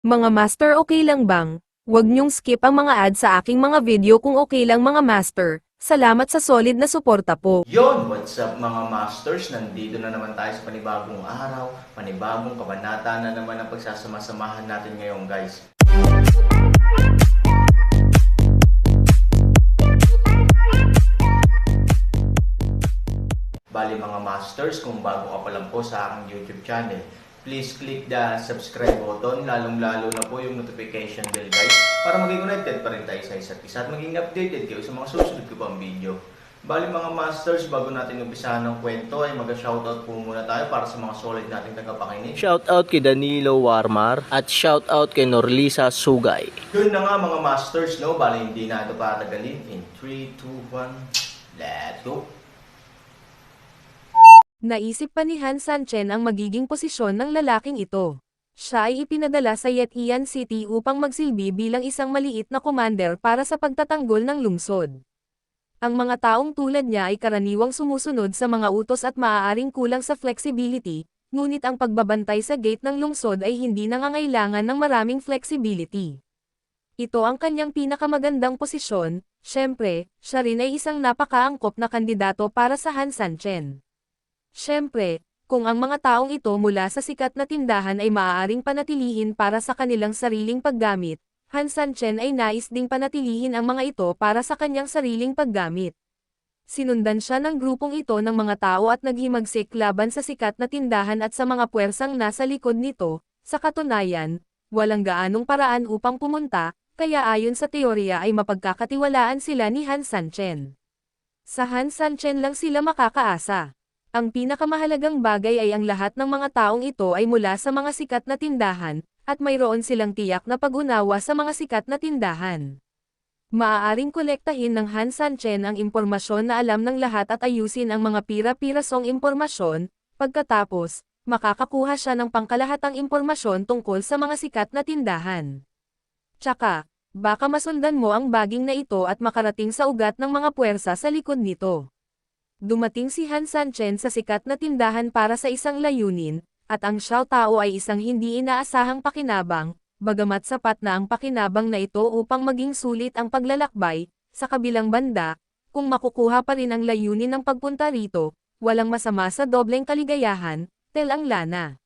Mga master, okay lang bang? Huwag niyong skip ang mga ad sa aking mga video kung okay lang mga master. Salamat sa solid na suporta po. Yon, what's up mga masters? Nandito na naman tayo sa panibagong araw, panibagong kabanata na naman ang pagsasama-samahan natin ngayon guys. Bali mga masters, kung bago ka pa lang po sa aking YouTube channel, please click the subscribe button, lalong-lalo na po yung notification bell guys, para maging connected pa rin tayo sa isa't isa at maging updated kayo sa mga susunod ko pang video. Bali mga masters, bago natin umpisahan ng kwento ay mag-shoutout po muna tayo para sa mga solid nating tagapakinig. Shoutout kay Danilo Warmar at shoutout kay Norlisa Sugay. Yun na nga mga masters, no? Bali hindi na ito patagalin. In 3, 2, 1, let's go! Naisip pa ni Han Sanchen ang magiging posisyon ng lalaking ito. Siya ay ipinadala sa Yetian City upang magsilbi bilang isang maliit na commander para sa pagtatanggol ng lungsod. Ang mga taong tulad niya ay karaniwang sumusunod sa mga utos at maaaring kulang sa flexibility, ngunit ang pagbabantay sa gate ng lungsod ay hindi nangangailangan ng maraming flexibility. Ito ang kanyang pinakamagandang posisyon. Siyempre, siya rin ay isang napakaangkop na kandidato para sa Han Sanchen. Siyempre, kung ang mga taong ito mula sa sikat na tindahan ay maaaring panatilihin para sa kanilang sariling paggamit, Han Sanchen ay nais ding panatilihin ang mga ito para sa kanyang sariling paggamit. Sinundan siya ng grupong ito ng mga tao at naghimagsik laban sa sikat na tindahan at sa mga puwersang nasa likod nito. Sa katunayan, walang gaanong paraan upang pumunta, kaya ayon sa teorya ay mapagkakatiwalaan sila ni Han Sanchen. Sa Han Sanchen lang sila makakaasa. Ang pinakamahalagang bagay ay ang lahat ng mga taong ito ay mula sa mga sikat na tindahan, at mayroon silang tiyak na pag-unawa sa mga sikat na tindahan. Maaaring kolektahin ng Han Sanchen ang impormasyon na alam ng lahat at ayusin ang mga pira-pirasong impormasyon, pagkatapos, makakakuha siya ng pangkalahatang impormasyon tungkol sa mga sikat na tindahan. Tsaka, baka masundan mo ang baging na ito at makarating sa ugat ng mga puwersa sa likod nito. Dumating si Han Sanchen sa sikat na tindahan para sa isang layunin, at ang Xiao Tao ay isang hindi inaasahang pakinabang, bagamat sapat na ang pakinabang na ito upang maging sulit ang paglalakbay. Sa kabilang banda, kung makukuha pa rin ang layunin ng pagpunta rito, walang masama sa dobleng kaligayahan, tel ang lana.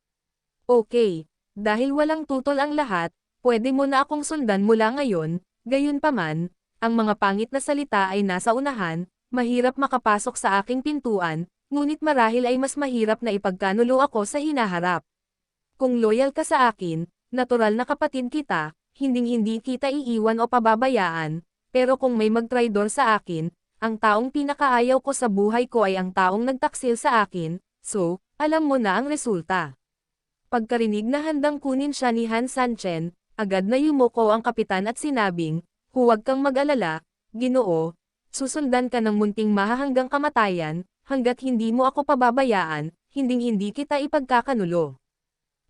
Okay, dahil walang tutol ang lahat, pwede mo na akong sundan mula ngayon. Gayunpaman, ang mga pangit na salita ay nasa unahan. Mahirap makapasok sa aking pintuan, ngunit marahil ay mas mahirap na ipagkanulo ako sa hinaharap. Kung loyal ka sa akin, natural na kapatid kita, hinding-hindi kita iiwan o pababayaan, pero kung may magtraidor sa akin, ang taong pinakaayaw ko sa buhay ko ay ang taong nagtaksil sa akin, so, alam mo na ang resulta. Pagkarinig na handang kunin siya ni Han Sanchen, agad na yumuko ang kapitan at sinabing, huwag kang mag-alala, Ginoo. Susundan ka ng munting mahahanggang kamatayan, hanggat hindi mo ako pababayaan, hinding-hindi kita ipagkakanulo.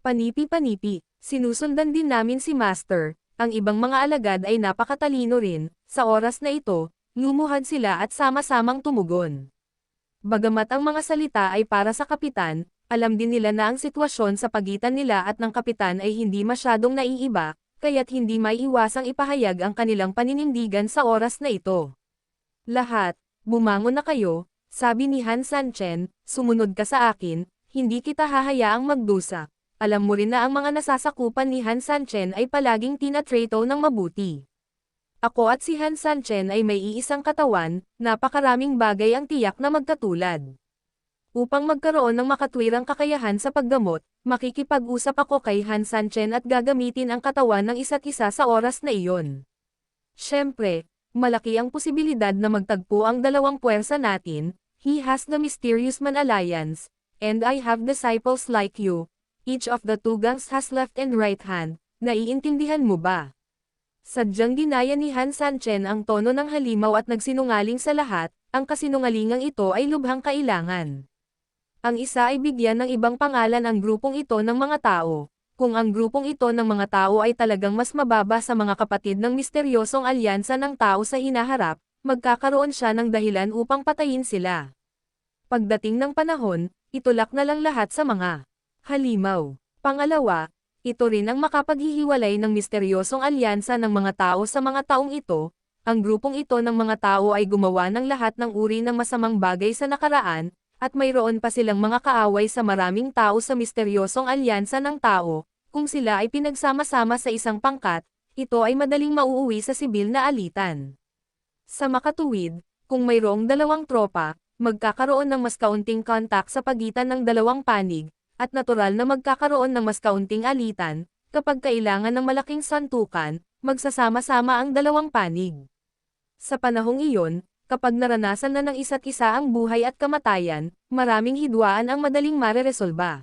Panipi-panipi, sinusundan din namin si Master, ang ibang mga alagad ay napakatalino rin. Sa oras na ito, lumuhad sila at sama-samang tumugon. Bagamat ang mga salita ay para sa kapitan, alam din nila na ang sitwasyon sa pagitan nila at ng kapitan ay hindi masyadong naiiba, kaya't hindi maiiwasang ipahayag ang kanilang paninindigan sa oras na ito. Lahat, bumangon na kayo, sabi ni Han Sanchen, sumunod ka sa akin, hindi kita hahayaang magdusa. Alam mo rin na ang mga nasasakupan ni Han Sanchen ay palaging tinatrato ng mabuti. Ako at si Han Sanchen ay may iisang katawan, napakaraming bagay ang tiyak na magkatulad. Upang magkaroon ng makatwirang kakayahan sa paggamot, makikipag-usap ako kay Han Sanchen at gagamitin ang katawan ng isa't isa sa oras na iyon. Siyempre, malaki ang posibilidad na magtagpo ang dalawang puwersa natin. He has the Mysterious Man Alliance, and I have disciples like you. Each of the two gangs has left and right hand. Naiintindihan mo ba? Sadyang ginaya ni Han Sanchen ang tono ng halimaw at nagsinungaling sa lahat. Ang kasinungalingang ito ay lubhang kailangan. Ang isa ay bigyan ng ibang pangalan ang grupong ito ng mga tao. Kung ang grupong ito ng mga tao ay talagang mas mababa sa mga kapatid ng misteryosong alyansa ng tao sa hinaharap, magkakaroon siya ng dahilan upang patayin sila. Pagdating ng panahon, itulak na lang lahat sa mga halimaw. Pangalawa, Ito rin ang makapaghihiwalay ng misteryosong alyansa ng mga tao sa mga taong ito. Ang grupong ito ng mga tao ay gumawa ng lahat ng uri ng masamang bagay sa nakaraan, at mayroon pa silang mga kaaway sa maraming tao sa misteryosong alyansa ng tao. Kung sila ay pinagsama-sama sa isang pangkat, ito ay madaling mauuwi sa sibil na alitan. Sa makatuwid, kung mayroong dalawang tropa, magkakaroon ng mas kaunting kontak sa pagitan ng dalawang panig, at natural na magkakaroon ng mas kaunting alitan, kapag kailangan ng malaking santukan, magsasama-sama ang dalawang panig. Sa panahong iyon, kapag naranasan na ng isa't isa ang buhay at kamatayan, maraming hidwaan ang madaling mareresolba.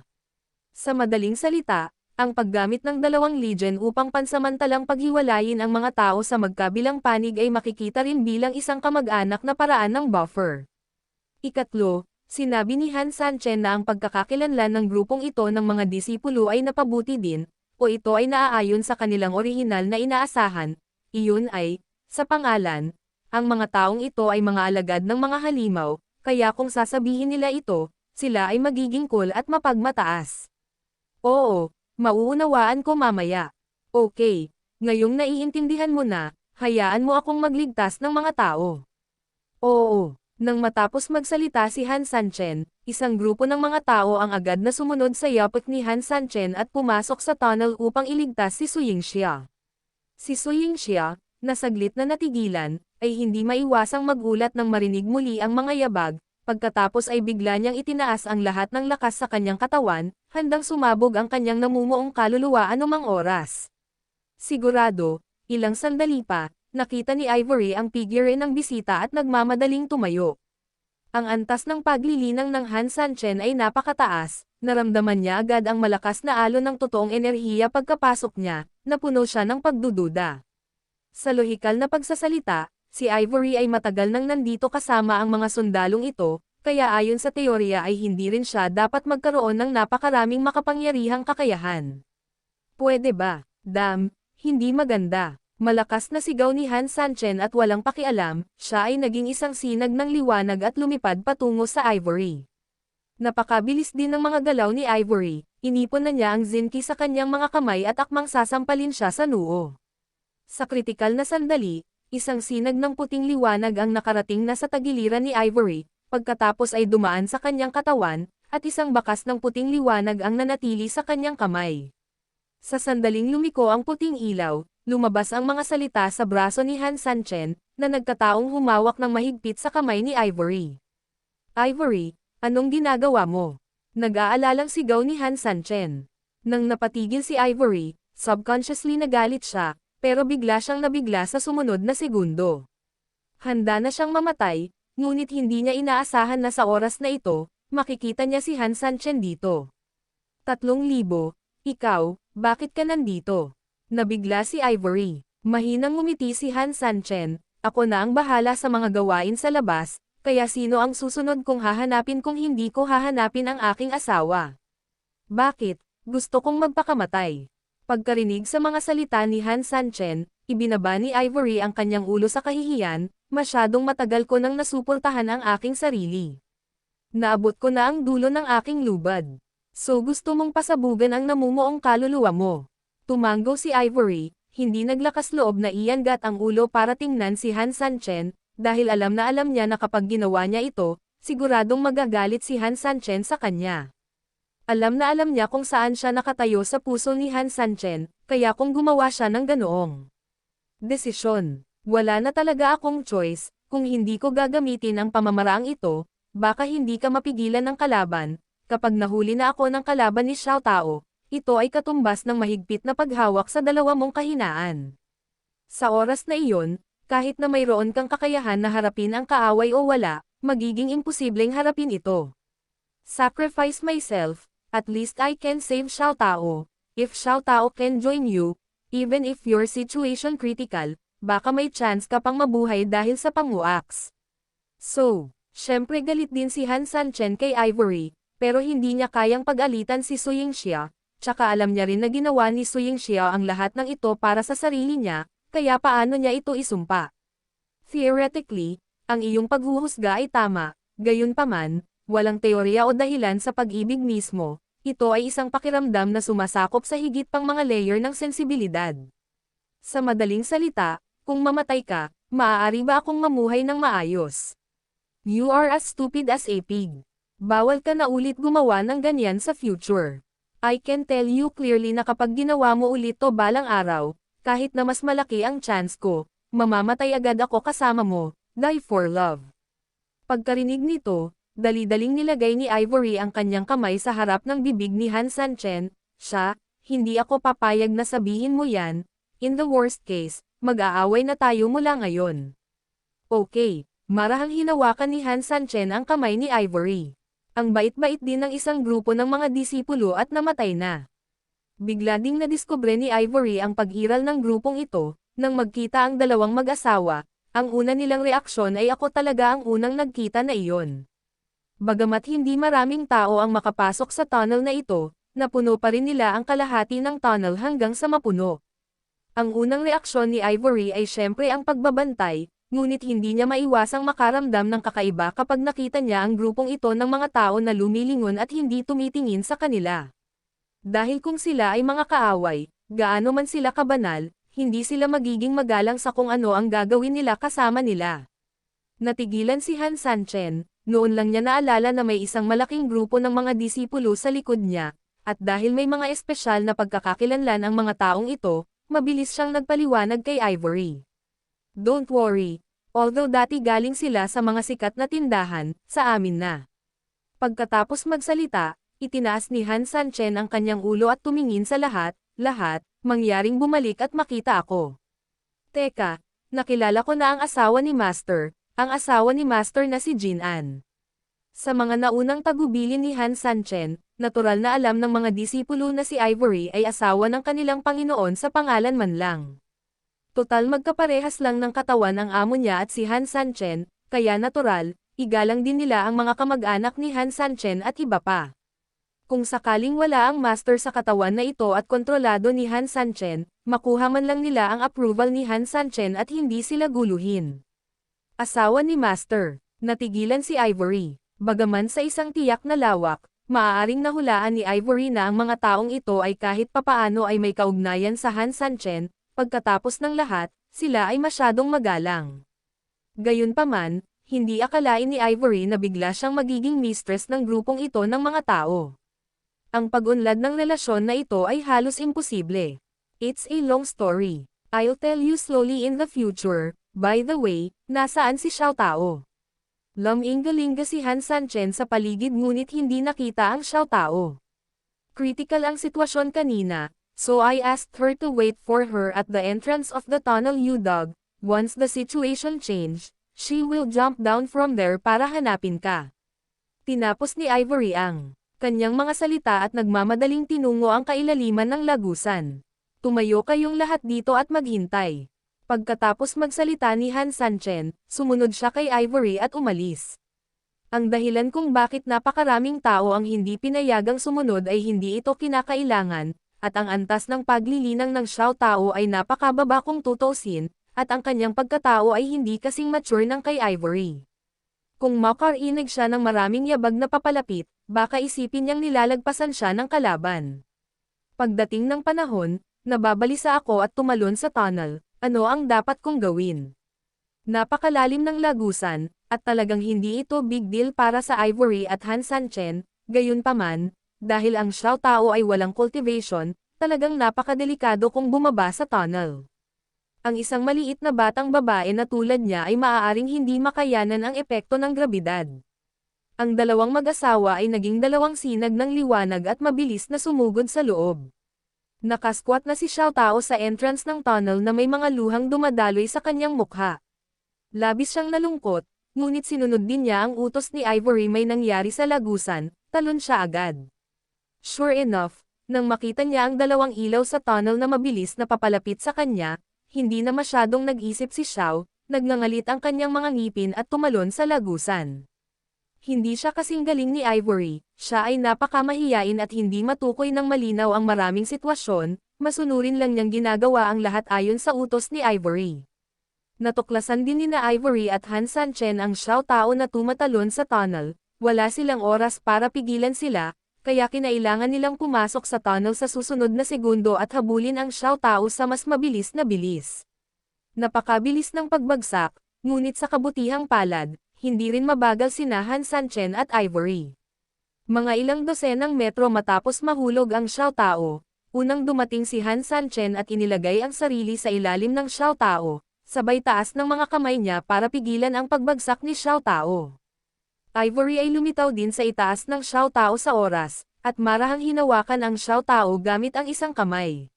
Sa madaling salita, ang paggamit ng dalawang legion upang pansamantalang paghiwalayin ang mga tao sa magkabilang panig ay makikita rin bilang isang kamag-anak na paraan ng buffer. Ikatlo, sinabi ni Han Sanchen na ang pagkakakilanlan ng grupong ito ng mga disipulo ay napabuti din, o ito ay naaayon sa kanilang orihinal na inaasahan. Iyon ay, sa pangalan, ang mga taong ito ay mga alagad ng mga halimaw, kaya kung sasabihin nila ito, sila ay magiging cool at mapagmataas. Oo, mauunawaan ko mamaya. Okay, ngayong naiintindihan mo na, hayaan mo akong magligtas ng mga tao. Oo. Nang matapos magsalita si Han Sanchen, isang grupo ng mga tao ang agad na sumunod sa yapik ni Han Sanchen at pumasok sa tunnel upang iligtas si Su Yingxia. Si Su Yingxia, na saglit na natigilan, ay hindi maiwasang magulat nang marinig muli ang mga yabag, pagkatapos ay bigla niyang itinaas ang lahat ng lakas sa kanyang katawan, handang sumabog ang kanyang namumuong kaluluwa anumang oras. Sigurado, ilang sandali pa, nakita ni Ivory ang figure ng bisita at nagmamadaling tumayo. Ang antas ng paglilinang ng Han Sanchen ay napakataas, naramdaman niya agad ang malakas na alon ng totoong enerhiya pagkapasok niya, napuno siya ng pagdududa. Sa lohikal na pagsasalita, si Ivory ay matagal nang nandito kasama ang mga sundalong ito, kaya ayon sa teorya ay hindi rin siya dapat magkaroon ng napakaraming makapangyarihang kakayahan. Pwede ba? Hindi maganda. Malakas na sigaw ni Han Sanchen at walang pakialam, siya ay naging isang sinag ng liwanag at lumipad patungo sa Ivory. Napakabilis din ng mga galaw ni Ivory, inipon na niya ang Zinki sa kanyang mga kamay at akmang sasampalin siya sa noo. Sa kritikal na sandali, isang sinag ng puting liwanag ang nakarating na sa tagiliran ni Ivory, pagkatapos ay dumaan sa kanyang katawan, at isang bakas ng puting liwanag ang nanatili sa kanyang kamay. Sa sandaling lumiko ang puting ilaw, lumabas ang mga salita sa braso ni Han Sanchen, na nagkataong humawak ng mahigpit sa kamay ni Ivory. Ivory, anong ginagawa mo? Nag-aalalang sigaw ni Han Sanchen. Nang napatigil si Ivory, subconsciously nagalit siya, pero bigla siyang nabigla sa sumunod na segundo. Handa na siyang mamatay, ngunit hindi niya inaasahan na sa oras na ito, makikita niya si Han Sanchen dito. 3,000, ikaw, bakit ka nandito? Nabigla si Ivory. Mahinang ngumiti si Han Sanchen, ako na ang bahala sa mga gawain sa labas, kaya sino ang susunod kong hahanapin kung hindi ko hahanapin ang aking asawa? Bakit? Gusto kong magpakamatay. Pagkarinig sa mga salita ni Han Sanchen, ibinaba ni Ivory ang kanyang ulo sa kahihiyan, masyadong matagal ko nang nasuportahan ang aking sarili. Naabot ko na ang dulo ng aking lubad. So gusto mong pasabugan ang namumuong kaluluwa mo. Tumango si Ivory, hindi naglakas loob na iangat ang ulo para tingnan si Han Sanchen, dahil alam niya na kapag ginawa niya ito, siguradong magagalit si Han Sanchen sa kanya. Alam niya kung saan siya nakatayo sa puso ni Han Sanchen, kaya kung gumawa siya ng ganoong desisyon, wala na talaga akong choice, kung hindi ko gagamitin ang pamamaraang ito, baka hindi ka mapigilan ng kalaban, kapag nahuli na ako ng kalaban ni Xiao Tao. Ito ay katumbas ng mahigpit na paghawak sa dalawa mong kahinaan. Sa oras na iyon, kahit na mayroon kang kakayahan na harapin ang kaaway o wala, magiging imposibleng harapin ito. Sacrifice myself, at least I can save Xiao Tao. If Xiao Tao can join you, even if your situation critical, baka may chance ka pang mabuhay dahil sa panguaks. So, syempre galit din si Han Sanchen kay Ivory, pero hindi niya kayang pag-alitan si Su Yingxia. Tsaka alam niya rin na ginawa ni Su Yingxia ang lahat ng ito para sa sarili niya, kaya paano niya ito isumpa? Theoretically, ang iyong paghuhusga ay tama, gayunpaman, walang teorya o dahilan sa pag-ibig mismo, ito ay isang pakiramdam na sumasakop sa higit pang mga layer ng sensibilidad. Sa madaling salita, kung mamatay ka, maaari ba akong mamuhay ng maayos? You are as stupid as a pig. Bawal ka na ulit gumawa ng ganyan sa future. I can tell you clearly na kapag ginawa mo ulit to balang araw, kahit na mas malaki ang chance ko, mamamatay agad ako kasama mo, die for love. Pagkarinig nito, dali-daling nilagay ni Ivory ang kanyang kamay sa harap ng bibig ni Han Sanchen. Siya, hindi ako papayag na sabihin mo yan, in the worst case, mag-aaway na tayo mula ngayon. Okay, marahang hinawakan ni Han Sanchen ang kamay ni Ivory. Ang bait-bait din ng isang grupo ng mga disipulo at namatay na. Bigla ding nadiskubre ni Ivory ang pag-iral ng grupong ito, nang magkita ang dalawang mag-asawa, ang una nilang reaksyon ay ako talaga ang unang nagkita na iyon. Bagamat hindi maraming tao ang makapasok sa tunnel na ito, napuno pa rin nila ang kalahati ng tunnel hanggang sa mapuno. Ang unang reaksyon ni Ivory ay syempre ang pagbabantay, ngunit hindi niya maiwasang makaramdam ng kakaiba kapag nakita niya ang grupong ito ng mga tao na lumilingon at hindi tumitingin sa kanila. Dahil kung sila ay mga kaaway, gaano man sila kabanal, hindi sila magiging magalang sa kung ano ang gagawin nila kasama nila. Natigilan si Han Sanchen, noon lang niya naalala na may isang malaking grupo ng mga disipulo sa likod niya, at dahil may mga espesyal na pagkakakilanlan ang mga taong ito, mabilis siyang nagpaliwanag kay Ivory. Don't worry, although dati galing sila sa mga sikat na tindahan, sa amin na. Pagkatapos magsalita, itinaas ni Han Sanchen ang kanyang ulo at tumingin sa lahat, mangyaring bumalik at makita ako. Teka, nakilala ko na ang asawa ni Master, ang asawa ni Master na si Jin An. Sa mga naunang tagubilin ni Han Sanchen, natural na alam ng mga disipulo na si Ivory ay asawa ng kanilang Panginoon sa pangalan man lang. Total magkaparehas lang ng katawan ang amo niya at si Han Sanchen, kaya natural, igalang din nila ang mga kamag-anak ni Han Sanchen at iba pa. Kung sakaling wala ang master sa katawan na ito at kontrolado ni Han Sanchen, makuha man lang nila ang approval ni Han Sanchen at hindi sila guluhin. Asawa ni Master, natigilan si Ivory. Bagaman sa isang tiyak na lawak, maaaring nahulaan ni Ivory na ang mga taong ito ay kahit papaano ay may kaugnayan sa Han Sanchen, pagkatapos ng lahat, sila ay masyadong magalang. Gayunpaman, hindi akalain ni Ivory na bigla siyang magiging mistress ng grupong ito ng mga tao. Ang pag-unlad ng relasyon na ito ay halos imposible. It's a long story. I'll tell you slowly in the future. By the way, nasaan si Xiao Tao? Laminggalinga si Han Sanchen sa paligid ngunit hindi nakita ang Xiao Tao. Critical ang sitwasyon kanina, so I asked her to wait for her at the entrance of the tunnel you dug. Once the situation change, she will jump down from there para hanapin ka. Tinapos ni Ivory ang kanyang mga salita at nagmamadaling tinungo ang kailaliman ng lagusan. Tumayo kayong lahat dito at maghintay. Pagkatapos magsalita ni Han Sanchen, sumunod siya kay Ivory at umalis. Ang dahilan kung bakit napakaraming tao ang hindi pinayagang sumunod ay hindi ito kinakailangan, at ang antas ng paglilinang ng Xiao Tao ay napakababa kung tutuusin, at ang kanyang pagkatao ay hindi kasing mature ng kay Ivory. Kung makarinig siya ng maraming yabag na papalapit, baka isipin niyang nilalagpasan siya ng kalaban. Pagdating ng panahon, nababalisa ako at tumalon sa tunnel. Ano ang dapat kong gawin? Napakalalim ng lagusan, at talagang hindi ito big deal para sa Ivory at Han Sanchen, gayunpaman, dahil ang Xiao Tao ay walang cultivation, talagang napakadelikado kung bumaba sa tunnel. Ang isang maliit na batang babae na tulad niya ay maaaring hindi makayanan ang epekto ng grabidad. Ang dalawang mag-asawa ay naging dalawang sinag ng liwanag at mabilis na sumugod sa loob. Nakasquat na si Xiao Tao sa entrance ng tunnel na may mga luhang dumadaloy sa kanyang mukha. Labis siyang nalungkot, ngunit sinunod din niya ang utos ni Ivory. May nangyari sa lagusan, talon siya agad. Sure enough, nang makita niya ang dalawang ilaw sa tunnel na mabilis na papalapit sa kanya, hindi na masyadong nag-isip si Xiao, nagngangalit ang kanyang mga ngipin at tumalon sa lagusan. Hindi siya kasing galing ni Ivory, siya ay napakamahiyain at hindi matukoy ng malinaw ang maraming sitwasyon, masunurin lang niyang ginagawa ang lahat ayon sa utos ni Ivory. Natuklasan din ni na Ivory at Han Sanchen ang Xiao Tao na tumatalon sa tunnel, wala silang oras para pigilan sila, kaya kinailangan nilang pumasok sa tunnel sa susunod na segundo at habulin ang Xiao Tao sa mas mabilis na bilis. Napakabilis ng pagbagsak, ngunit sa kabutihang palad, hindi rin mabagal sina Han Sanchen at Ivory. Mga ilang dosenang metro matapos mahulog ang Xiao Tao, unang dumating si Han Sanchen at inilagay ang sarili sa ilalim ng Xiao Tao, sabay taas ng mga kamay niya para pigilan ang pagbagsak ni Xiao Tao. Ivory ay lumitaw din sa itaas ng Xiao Tao sa oras, at marahang hinawakan ang Xiao Tao gamit ang isang kamay.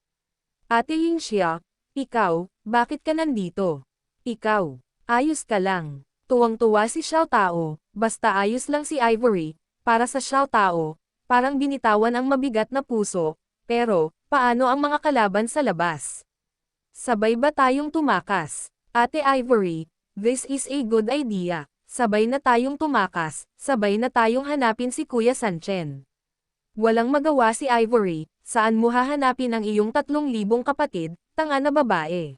Ate Yingxia, ikaw, bakit ka nandito? Ikaw, ayos ka lang. Tuwang-tuwa si Xiao Tao, basta ayos lang si Ivory. Para sa Xiao Tao, parang binitawan ang mabigat na puso, pero, paano ang mga kalaban sa labas? Sabay ba tayong tumakas? Ate Ivory, this is a good idea. Sabay na tayong tumakas, sabay na tayong hanapin si Kuya Sanchen. Walang magawa si Ivory, saan mo hahanapin ang iyong 3,000 kapatid, tanga na babae?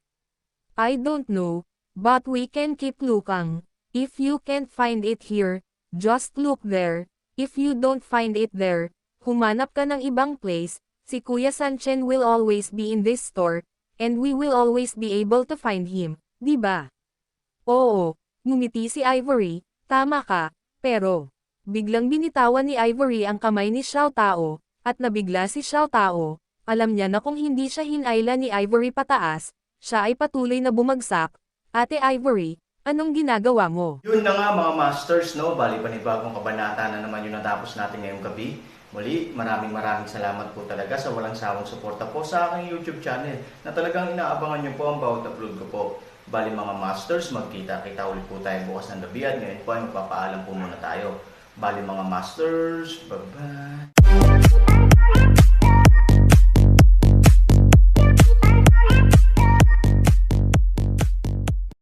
I don't know, but we can keep looking. If you can't find it here, just look there. If you don't find it there, humanap ka ng ibang place. Si Kuya Sanchen will always be in this store, and we will always be able to find him, di ba? Oo. Ngumiti si Ivory, tama ka, pero, biglang binitawan ni Ivory ang kamay ni Xiao Tao, at nabigla si Xiao Tao, alam niya na kung hindi siya hinayla ni Ivory pataas, siya ay patuloy na bumagsak. Ate Ivory, anong ginagawa mo? Yun na nga mga masters, no? Bali panibagong kabanata na naman yung natapos natin ngayong gabi. Muli, maraming salamat po talaga sa walang sawang suporta po sa aking YouTube channel na talagang inaabangan nyo po ang bawat upload ko po. Bali mga masters, magkita-kita ulit po tayo bukas ng gabi at ngayon po ay magpapaalam po muna tayo. Bali mga masters, bye-bye!